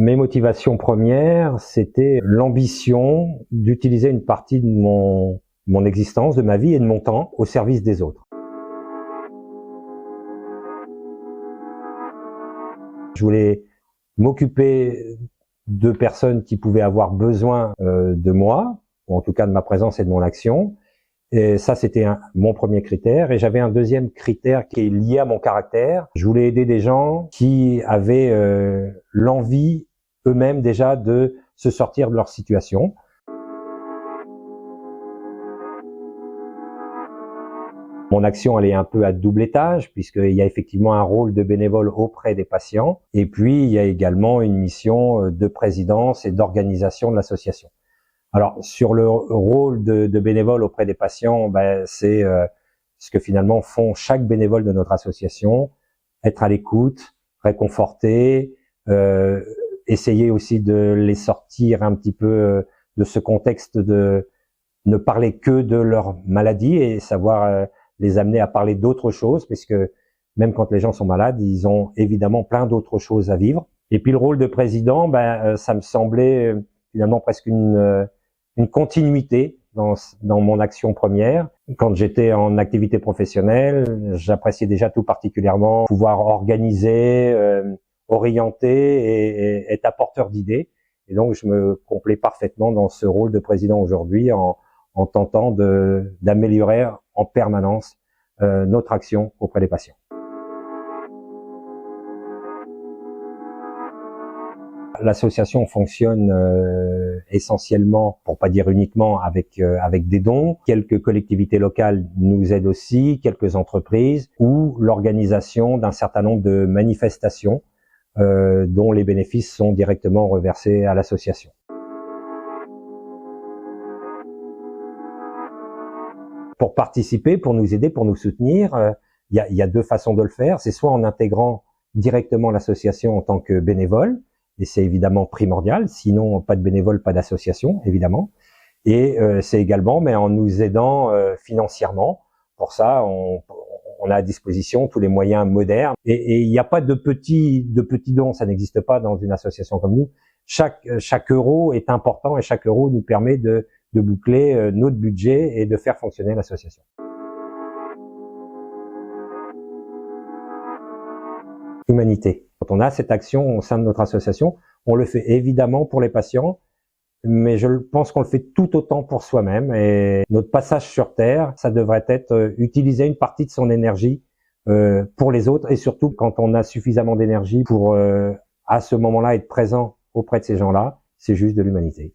Mes motivations premières, c'était l'ambition d'utiliser une partie de mon existence, de ma vie et de mon temps au service des autres. Je voulais m'occuper de personnes qui pouvaient avoir besoin de moi, ou en tout cas de ma présence et de mon action. Et ça, c'était mon premier critère. Et j'avais un deuxième critère qui est lié à mon caractère. Je voulais aider des gens qui avaient l'envie eux-mêmes déjà de se sortir de leur situation. Mon action, elle est un peu à double étage, puisqu'il y a effectivement un rôle de bénévole auprès des patients. Et puis, il y a également une mission de présidence et d'organisation de l'association. Alors, sur le rôle de bénévole auprès des patients, c'est ce que finalement font chaque bénévole de notre association, être à l'écoute, réconforter, essayer aussi de les sortir un petit peu de ce contexte de ne parler que de leur maladie et savoir les amener à parler d'autres choses, puisque même quand les gens sont malades, ils ont évidemment plein d'autres choses à vivre. Et puis le rôle de président, ça me semblait finalement presque une continuité dans mon action première. Quand j'étais en activité professionnelle, j'appréciais déjà tout particulièrement pouvoir organiser, orienter et être apporteur d'idées. Et donc, je me complais parfaitement dans ce rôle de président aujourd'hui en tentant d'améliorer en permanence notre action auprès des patients. L'association fonctionne essentiellement, pour pas dire uniquement, avec des dons. Quelques collectivités locales nous aident aussi, quelques entreprises, ou l'organisation d'un certain nombre de manifestations dont les bénéfices sont directement reversés à l'association. Pour participer, pour nous aider, pour nous soutenir, il y a deux façons de le faire. C'est soit en intégrant directement l'association en tant que bénévole, et c'est évidemment primordial, sinon pas de bénévole, pas d'association, évidemment. Et c'est également en nous aidant financièrement. Pour ça, on a à disposition tous les moyens modernes. Et il n'y a pas de petits dons, ça n'existe pas dans une association comme nous. Chaque euro est important et chaque euro nous permet de boucler notre budget et de faire fonctionner l'association. Humanité. Quand on a cette action au sein de notre association, on le fait évidemment pour les patients, mais je pense qu'on le fait tout autant pour soi-même. Et notre passage sur Terre, ça devrait être utiliser une partie de son énergie pour les autres, et surtout quand on a suffisamment d'énergie pour à ce moment-là être présent auprès de ces gens-là, c'est juste de l'humanité.